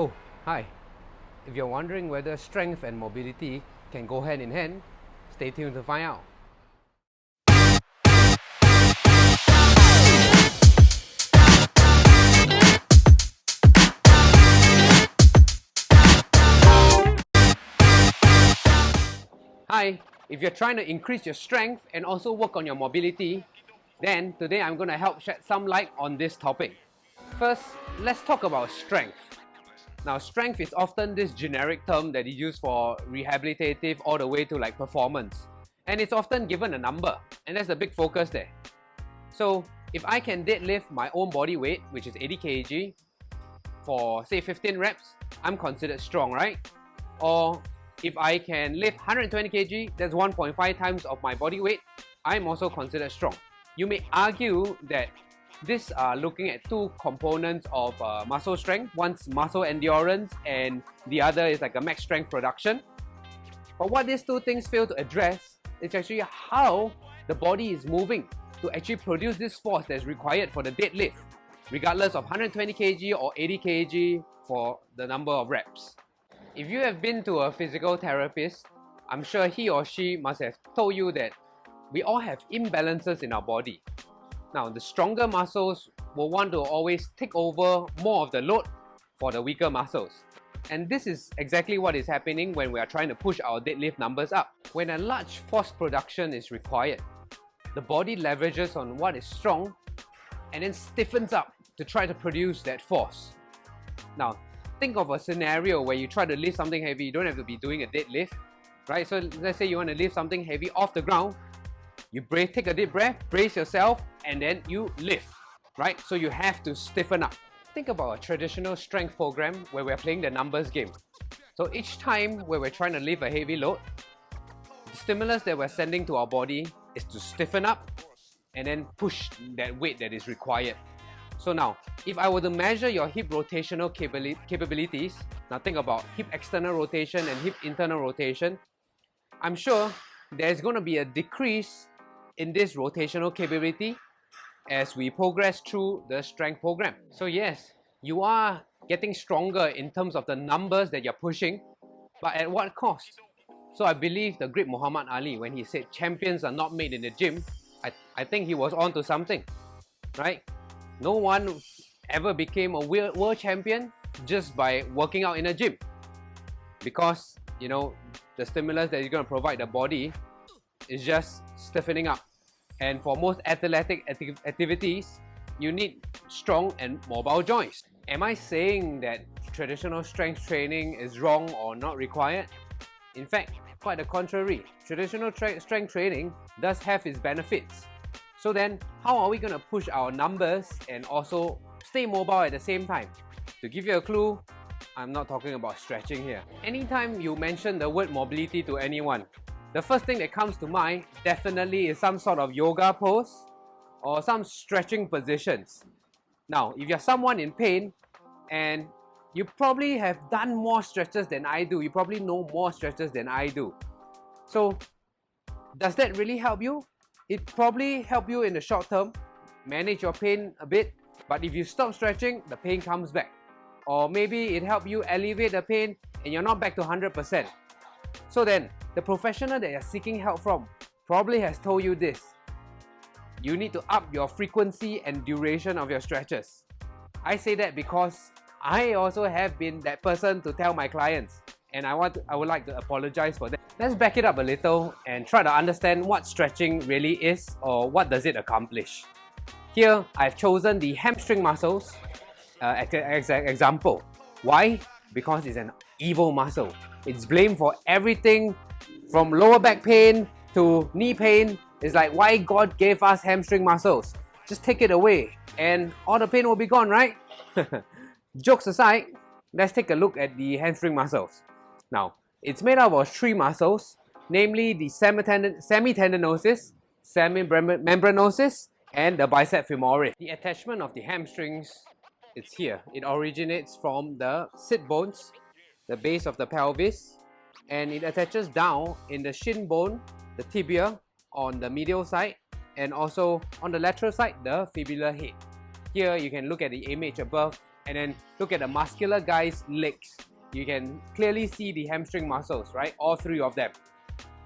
Oh, hi. If you're wondering whether strength and mobility can go hand in hand, stay tuned to find out. Hi, if you're trying to increase your strength and also work on your mobility, then today I'm going to help shed some light on this topic. First, let's talk about strength. Now, strength is often this generic term that is used for rehabilitative all the way to like performance. And it's often given a number, and that's the big focus there. So, if I can deadlift my own body weight, which is 80 kg, for say 15 reps, I'm considered strong, right? Or if I can lift 120 kg, that's 1.5 times of my body weight, I'm also considered strong. You may argue that these are looking at two components of muscle strength. One's muscle endurance and the other is like a max strength production. But what these two things fail to address is actually how the body is moving to actually produce this force that's required for the deadlift, regardless of 120 kg or 80 kg for the number of reps. If you have been to a physical therapist, I'm sure he or she must have told you that we all have imbalances in our body. Now, the stronger muscles will want to always take over more of the load for the weaker muscles. And this is exactly what is happening when we are trying to push our deadlift numbers up. When a large force production is required, the body leverages on what is strong and then stiffens up to try to produce that force. Now, think of a scenario where you try to lift something heavy. You don't have to be doing a deadlift, right? So let's say you want to lift something heavy off the ground. You take a deep breath, brace yourself, and then you lift, right? So you have to stiffen up. Think about a traditional strength program where we're playing the numbers game. So each time where we're trying to lift a heavy load, the stimulus that we're sending to our body is to stiffen up and then push that weight that is required. So now, if I were to measure your hip rotational capabilities, now think about hip external rotation and hip internal rotation, I'm sure there's going to be a decrease in this rotational capability as we progress through the strength program. So yes, you are getting stronger in terms of the numbers that you're pushing, but at what cost? So I believe the great Muhammad Ali, when he said champions are not made in the gym, I think he was on to something, right? No one ever became a world champion just by working out in a gym, because you know the stimulus that you're going to provide the body is just stiffening up. And for most athletic activities, you need strong and mobile joints. Am I saying that traditional strength training is wrong or not required? In fact, quite the contrary. Traditional strength training does have its benefits. So then, how are we going to push our numbers and also stay mobile at the same time? To give you a clue, I'm not talking about stretching here. Anytime you mention the word mobility to anyone, the first thing that comes to mind definitely is some sort of yoga pose or some stretching positions. Now, if you're someone in pain and you probably have done more stretches than I do, you probably know more stretches than I do. So, does that really help you? It probably help you in the short term, manage your pain a bit, but if you stop stretching, the pain comes back. Or maybe it helps you alleviate the pain and you're not back to 100%. So then, the professional that you're seeking help from probably has told you this. You need to up your frequency and duration of your stretches. I say that because I also have been that person to tell my clients, and I would like to apologize for that. Let's back it up a little and try to understand what stretching really is, or what does it accomplish. Here, I've chosen the hamstring muscles as an example. Why? Because it's an evil muscle. It's blamed for everything from lower back pain to knee pain. It's like, why God gave us hamstring muscles? Just take it away and all the pain will be gone, right? Jokes aside, let's take a look at the hamstring muscles. Now, it's made up of three muscles, namely the semitendinosus, semimembranosus, and the bicep femoris. The attachment of the hamstrings is here. It originates from the sit bones, the base of the pelvis, and it attaches down in the shin bone, the tibia on the medial side, and also on the lateral side, the fibular head. Here you can look at the image above and then look at the muscular guy's legs. You can clearly see the hamstring muscles, right? All three of them.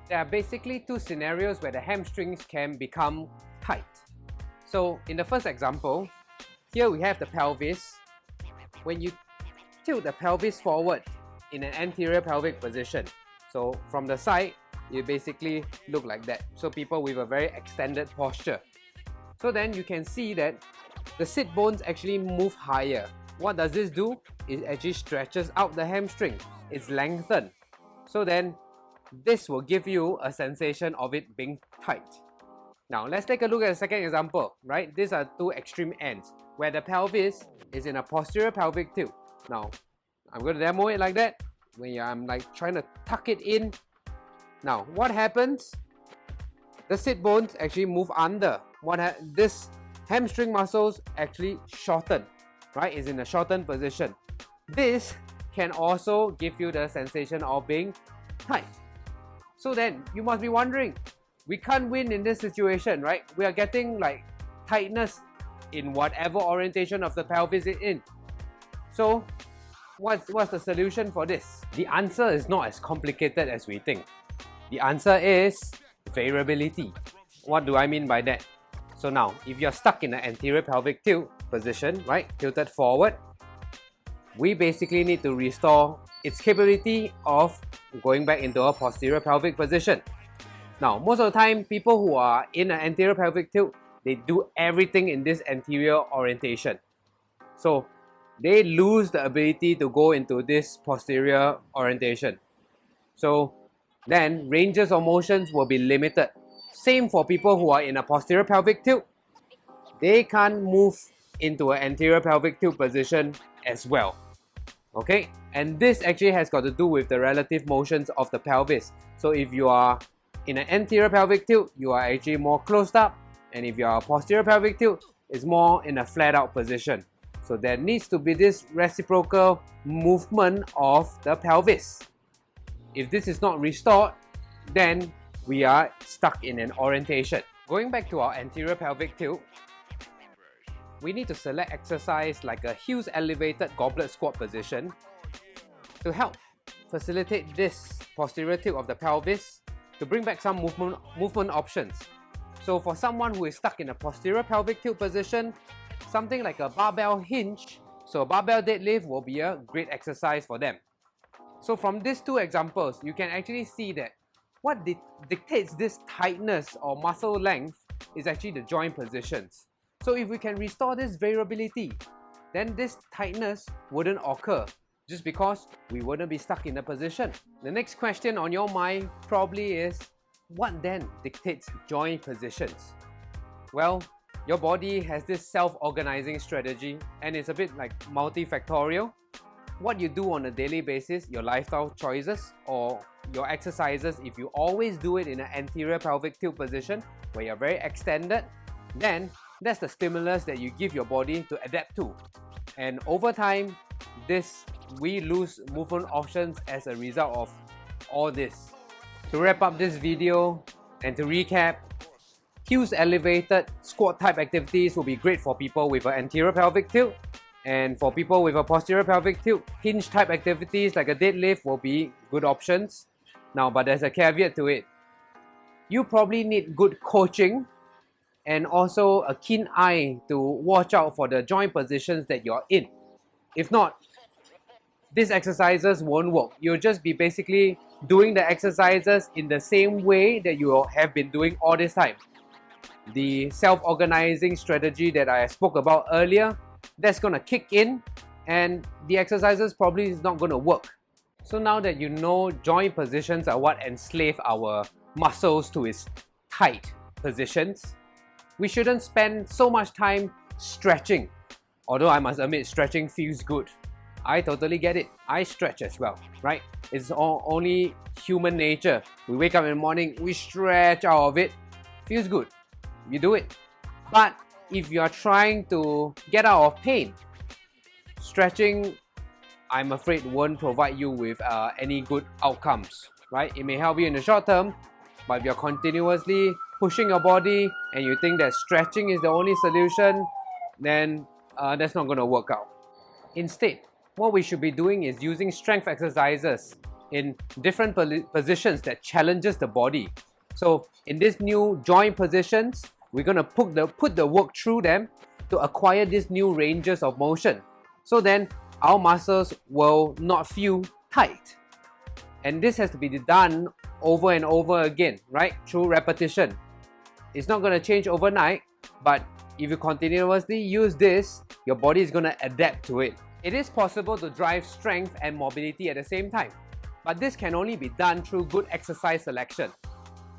There are basically two scenarios where the hamstrings can become tight. So in the first example, here we have the pelvis. When you tilt the pelvis forward in an anterior pelvic position, so from the side, you basically look like that. So people with a very extended posture. So then you can see that the sit bones actually move higher. What does this do? It actually stretches out the hamstring. It's lengthened. So then this will give you a sensation of it being tight. Now let's take a look at the second example, right? These are two extreme ends where the pelvis is in a posterior pelvic tilt. Now I'm going to demo it like that. When I'm like trying to tuck it in. Now what happens? The sit bones actually move under. This hamstring muscles actually shorten, right? It's in a shortened position. This can also give you the sensation of being tight. So then you must be wondering, we can't win in this situation, right? We are getting like tightness in whatever orientation of the pelvis it's in. So what's the solution for this? The answer is not as complicated as we think. The answer is variability. What do I mean by that? So now, if you're stuck in an anterior pelvic tilt position, right, tilted forward, we basically need to restore its capability of going back into a posterior pelvic position. Now, most of the time, people who are in an anterior pelvic tilt, they do everything in this anterior orientation. So they lose the ability to go into this posterior orientation. So then ranges of motions will be limited. Same for people who are in a posterior pelvic tilt. They can't move into an anterior pelvic tilt position as well. Okay, and this actually has got to do with the relative motions of the pelvis. So if you are in an anterior pelvic tilt, you are actually more closed up, and if you are a posterior pelvic tilt, it's more in a flat out position. So there needs to be this reciprocal movement of the pelvis. If this is not restored, then we are stuck in an orientation. Going back to our anterior pelvic tilt, we need to select exercise like a heels elevated goblet squat position to help facilitate this posterior tilt of the pelvis to bring back some movement options. So for someone who is stuck in a posterior pelvic tilt position, something like a barbell hinge, so a barbell deadlift will be a great exercise for them. So from these two examples, you can actually see that what dictates this tightness or muscle length is actually the joint positions. So if we can restore this variability, then this tightness wouldn't occur just because we wouldn't be stuck in a position. The next question on your mind probably is, what then dictates joint positions? Well, your body has this self-organizing strategy and it's a bit like multifactorial. What you do on a daily basis, your lifestyle choices or your exercises, if you always do it in an anterior pelvic tilt position where you're very extended, then that's the stimulus that you give your body to adapt to. And over time, we lose movement options as a result of all this. To wrap up this video and to recap, heels elevated squat type activities will be great for people with an anterior pelvic tilt. And for people with a posterior pelvic tilt, hinge type activities like a deadlift will be good options. Now, but there's a caveat to it. You probably need good coaching and also a keen eye to watch out for the joint positions that you're in. If not, these exercises won't work. You'll just be basically doing the exercises in the same way that you have been doing all this time. The self-organizing strategy that I spoke about earlier, that's going to kick in and the exercises probably is not going to work. So now that you know joint positions are what enslave our muscles to its tight positions, we shouldn't spend so much time stretching. Although I must admit, stretching feels good. I totally get it. I stretch as well, right? It's only human nature. We wake up in the morning, we stretch out of it. Feels good. You do it. But if you are trying to get out of pain, stretching, I'm afraid, won't provide you with any good outcomes, right? It may help you in the short term, but if you're continuously pushing your body and you think that stretching is the only solution, then that's not going to work out. Instead, what we should be doing is using strength exercises in different positions that challenges the body. So in these new joint positions, we're going to put the work through them to acquire these new ranges of motion. So then our muscles will not feel tight. And this has to be done over and over again, right? Through repetition. It's not going to change overnight, but if you continuously use this, your body is going to adapt to it. It is possible to drive strength and mobility at the same time, but this can only be done through good exercise selection.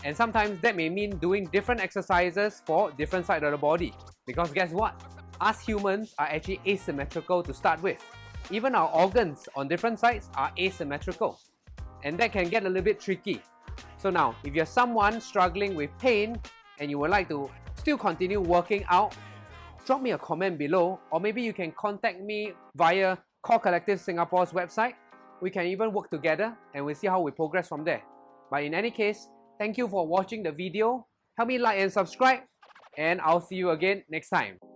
And sometimes that may mean doing different exercises for different sides of the body. Because guess what? Us humans are actually asymmetrical to start with. Even our organs on different sides are asymmetrical. And that can get a little bit tricky. So now, if you're someone struggling with pain and you would like to still continue working out, drop me a comment below, or maybe you can contact me via Core Collective Singapore's website. We can even work together and we'll see how we progress from there. But in any case, thank you for watching the video. Help me like and subscribe, and I'll see you again next time.